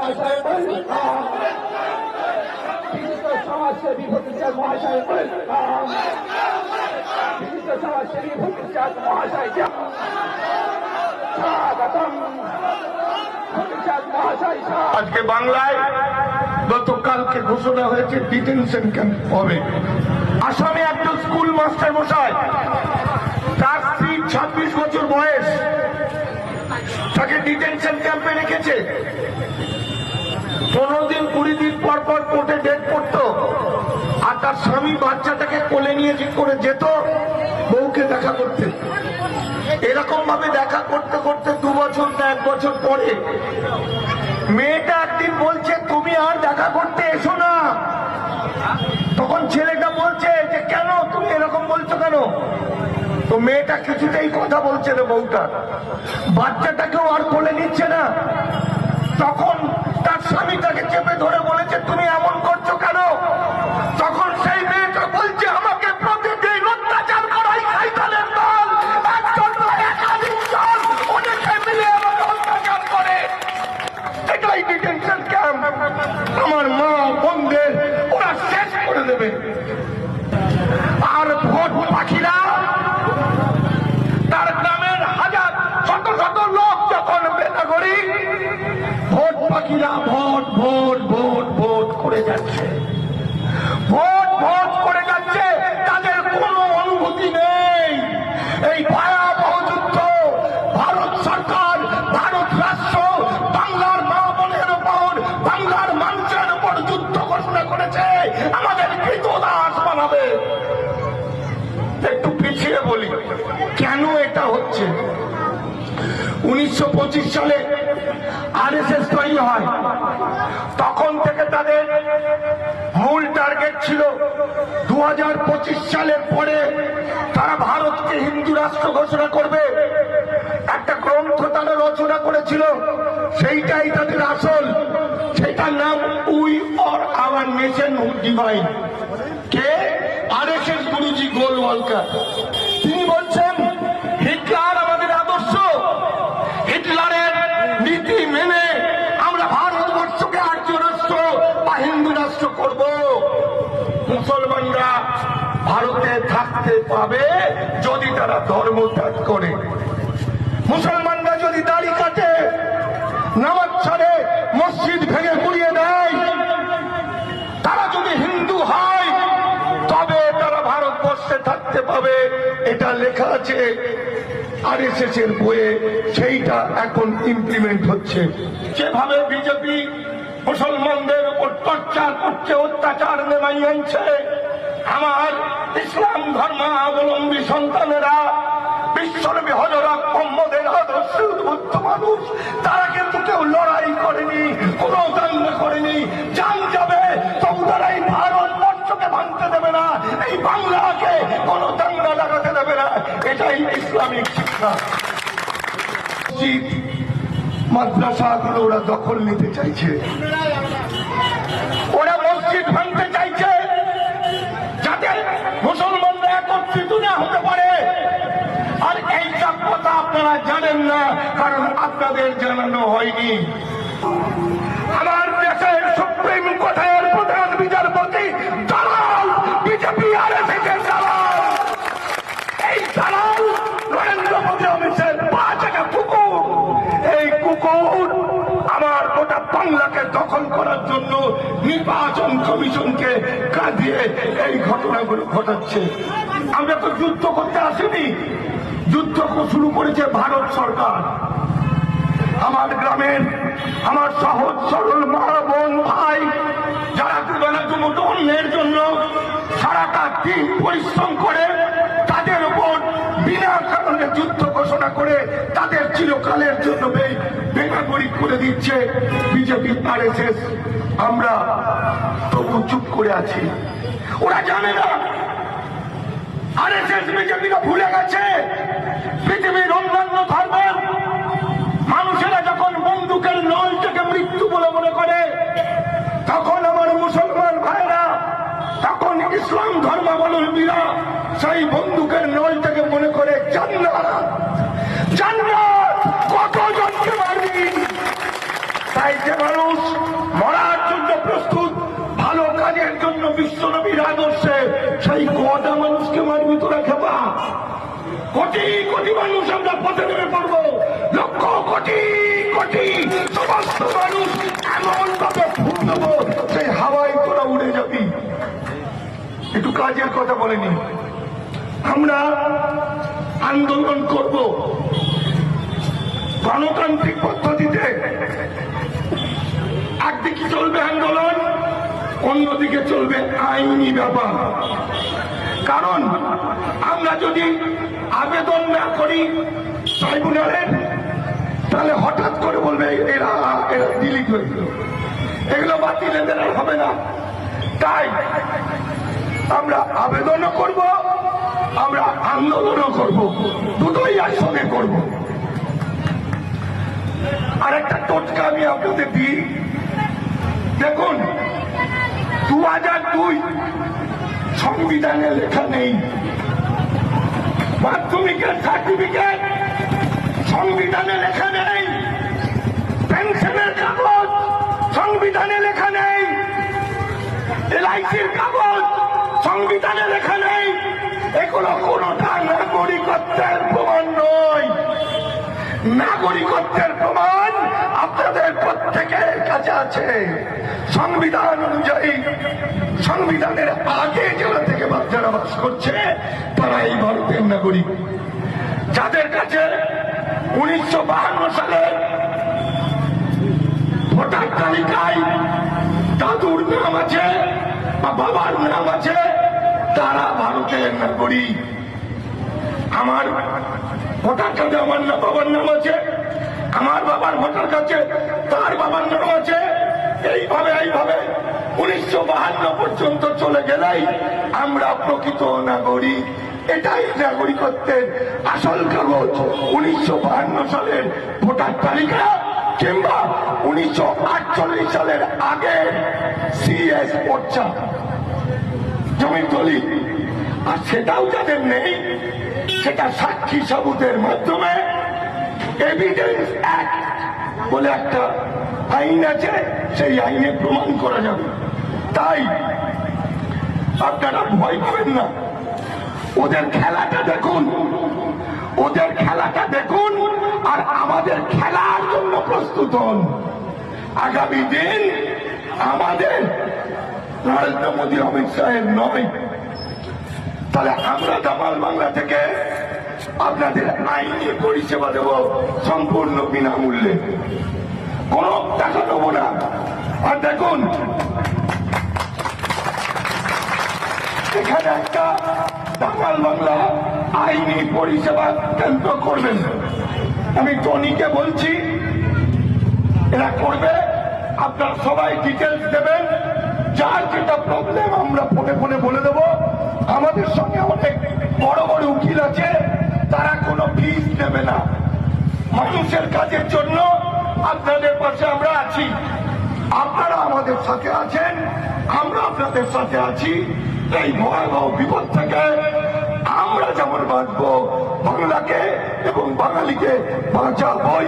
মহাশয় বিশিষ্ট সমাজসেবী ভট্টাচার্য মহাশয় বিশিষ্ট সমাজসেবী ভট্টাচার্য মহাশয় স্বাগতম। আজকে বাংলায় গতকালকে ঘোষণা হয়েছে ডিটেনশন ক্যাম্প হবে। আসামে একজন স্কুল মাস্টার মশাই, তার স্ত্রী 26 বছর বয়স, তাকে ডিটেনশন ক্যাম্পে রেখেছে। 15 দিন 20 দিন পর পর কোর্টে ডেট পড়তো, আর তার স্বামী বাচ্চাটাকে কোলে নিয়ে করে যেত বউকে দেখা করতে। এরকম ভাবে দেখা করতে করতে 2 বছর না 1 বছর পরে মেয়েটা একদিন বলছে, তুমি আর দেখা করতে এসো না। তখন ছেলেটা বলছে যে কেন তুমি এরকম বলছো কেন? তো মেয়েটা কিছুতেই কথা বলছে না, বউটা বাচ্চাটাকেও আর কোলে নিচ্ছে না। তখন তার স্বামী তাকে চেপে ধরে বলেছে, তুমি এমন করছো কেন? তখন সেই মেয়েটা বলছে, আমাকে প্রতিদিন অত্যাচার করাই শয়তানের দল, একজন নয় একাধিক দল, অনেকে মিলে আমাকে অত্যাচার করে। এটাই ডিটেনশন ক্যাম্প। আমার মা বোনদের ওরা শেষ করে দেবে। আর ভোট পাখিরা, তার গ্রামের হাজার শত শত লোক যখন বেনাগরি, ভোট পাখিরা ভোট ভোট ভোট ভোট করে যাচ্ছে, ভোট ভোট করে যাচ্ছে। তাদের কোনো অনুভূতি নেই। এই ভয়াবহ যুদ্ধ ভারত সরকার, ভারত রাষ্ট্র বাংলার মা বোনের উপর, বাংলার মানুষের উপর যুদ্ধ ঘোষণা করেছে, আমাদের কৃতদাস বানাবে। একটু পিছিয়ে বলি কেন এটা হচ্ছে। 1925 সালে আরএসএস তৈরি হয়। তখন থেকে তাদের মূল টার্গেট ছিল 2025 সালের পরে তারা ভারতকে হিন্দু রাষ্ট্র ঘোষণা করবে। একটা গ্রন্থ তারা রচনা করেছিল, সেইটাই তাদের আসল। সেটার নাম we or our nation divine. কে? আরএসএস গুরুজি গোলওয়ালকার। তিনি বলছেন হিটলার আমাদের আদর্শ, হিটলারের নীতি মেনে আমরা ভারতবর্ষকে আর্য রাষ্ট্র বা হিন্দু রাষ্ট্র করব। মুসলমানরা ভারতে থাকতে পাবে যদি তারা ধর্ম ত্যাগ করে। মুসলমানরা যদি দাড়ি কাটে, নামাজ ছাড়ে, মসজিদ ভেঙে পুড়িয়ে দেয়, তারা যদি হিন্দু হয় তবে তারা ভারতবর্ষে থাকতে পাবে। এটা লেখা আছে আরএসএস এর বইয়ে, সেইটা এখন ইমপ্লিমেন্ট হচ্ছে। যেভাবে বিজেপি মুসলমানদের উপর টর্চার করছে, অত্যাচার নেমাই আনছে, আমার ইসলাম ধর্মাবলম্বী সন্তানেরা, বিশ্বনবী হযরত মুহাম্মদের আদর্শে উদ্বুদ্ধ মানুষ, তারা কিন্তু কেউ লড়াই করেনি, কোন দাঙ্গা করেনি। জান যাবে তবু তারা এই ভারতবর্ষকে ভাঙতে দেবে না, এই বাংলাকে কোন দাঙ্গা লাগাতে দেবে না। এটাই ইসলামিক শিক্ষা। মাদ্রাসাগুলো ওরা দখল নিতে চাইছে, ওরা মসজিদ ভাঙতে চাইছে, যাতে মুসলমানরা একত্রিত না হতে পারে। আর এই সব কথা আপনারা জানেন না, কারণ আপনাদের জানানো হয়নি। আমার দেশের সুপ্রিম কোর্টের প্রধান বিচারপতি দালাল, বিজেপি আরএসএস এর দালাল। এই দালাল নরেন্দ্র মোদী অমিতের 5 কুকুর। এই কুকুর আমার গোটা বাংলাকে দখল করার জন্য নির্বাচন কমিশনকে কাঁদিয়ে এই ঘটনাগুলো ঘটাচ্ছে। আমরা তো যুদ্ধ করতে আসিনি, যুদ্ধ শুরু করেছে ভারত সরকার। আমার গ্রামের আমার সহজ সরল মা বোন ভাই, যারা দুবেলা দুমুঠো অন্যের জন্য সারাটা দিন পরিশ্রম করে, তাদের উপর বিনা কারণে যুদ্ধ ঘোষণা করে তাদের চিরকালের জন্য বেনাগরিক করে দিচ্ছে বিজেপি আরএসএস। আমরা তবু চুপ করে আছি। ওরা জানে না আরএসএস বিজেপিকে ভুলে গেছে পৃথিবীর অন্যান্য ধর্মের মানুষেরা যখন বন্দুকের নলটাকে মৃত্যু বলে মনে করে, তখন আমার মুসলমান ভাইরা, তখন ইসলাম ধর্মাবলম্বীরা সেই বন্দুকের নলটাকে মনে করে জান্নাত। জান্নাত কতজনকে মারবি? এই যে মানুষ মরার জন্য প্রস্তুত, ভালো কাজের জন্য বিশ্বনবীর আদর্শে, সেই কটা মানুষকে মারবি তোরা খেপা? কোটি কোটি মানুষ আমরা পথে নেমে পড়বো, লক্ষ কোটি কোটি সমস্ত মানুষ এমন ভাবে ফুল দেবো সেই হাওয়ায় তোরা উড়ে যাবি। একটু কাজের কথা বলেনি, আমরা আন্দোলন করব গণতান্ত্রিক পদ্ধতিতে। একদিকে চলবে আন্দোলন, অন্যদিকে চলবে আইনি ব্যাপার। কারণ আমরা যদি আবেদন না করি ট্রাইব্যুনালে, তাহলে হঠাৎ করে বলবে এরা ডিলিট হয়ে গেল, এগুলো বাতিল, এদের আর হবে না। তাই আমরা আবেদনও করব, আমরা আন্দোলনও করব, দুটোই একসঙ্গে করব। আর একটা টোটকা আমি আপনাদের দিই, দেখুন 2002 সংবিধানে লেখা নেই, মাধ্যমিকের সার্টিফিকেট সংবিধানে লেখা নেই, পেনশনের কাগজ সংবিধানে লেখা নেই, এলআইসির কাগজ সংবিধানে লেখা নেই। এগুলো কোনটা নাগরিকত্বের প্রমাণ নয়। নাগরিকত্বের প্রমাণ আপনাদের প্রত্যেকের কাছে আছে। সংবিধান অনুযায়ী, সংবিধানের আগে জেলা থেকে যারা বাস করছে তারা এই ভারতের নাগরিক। যাদের কাছে 1952 সালে ভোটার তালিকায় দাদুর নাম আছে বা বাবার নাম আছে, তারা ভারতের নাগরিক। আমার ভোটার কার্ডে আমার বাবার নাম আছে, আমার বাবার ভোটার কার্ডে তার বাবার নাম আছে। এইভাবে 1952 পর্যন্ত চলে গেলেই আমরা প্রকৃত নাগরিক। এটাই নাগরিকত্বের আসল কাগজ। 1952 সালের ভোটার তালিকা কিংবা 1948 সালের আগে সিএস পর্চা জমির দলিল। আর সেটাও যাদের নেই, সেটা সাক্ষী সাবুতের মাধ্যমে এভিডেন্স অ্যাক্ট বলে একটা আইন আছে, সেই আইনে প্রমাণ করা যাবে। তাই আপনারা ভয় পাবেন না, ওদের খেলাটা দেখুন, ওদের খেলাটা দেখুন, আর আমাদের খেলার জন্য প্রস্তুত হন। আগামী দিন আমাদের নরেন্দ্র মোদী, অমিত শাহের নয়। তাহলে আমরা দামাল বাংলা থেকে আপনাদের আইনি পরিষেবা দেব সম্পূর্ণ বিনামূল্যে, কোন টাকা দেবো না। আর দেখুন, এখানে একটা দামাল বাংলা আইনি পরিষেবা কেন্দ্র করবেন। আমি টনিকে বলছি, এরা করবে। আপনারা সবাই ডিটেলস দেবেন, যার যেটা প্রবলেম আমরা ফোনে ফোনে বলে দেব। আমাদের সঙ্গে অনেক বড় বড় উকিল আছে, তারা কোনো ফিস নেবে না। মানুষের কাজের জন্য আপনাদের পাশে আমরা আছি, আপনারা আমাদের সাথে আছেন, আমরা আপনাদের সাথে আছি। এই ভয়াবহ বিপদ থেকে আমরা যেমন বাঁচবো, বাংলাকে এবং বাঙালিকে বাঁচাবই।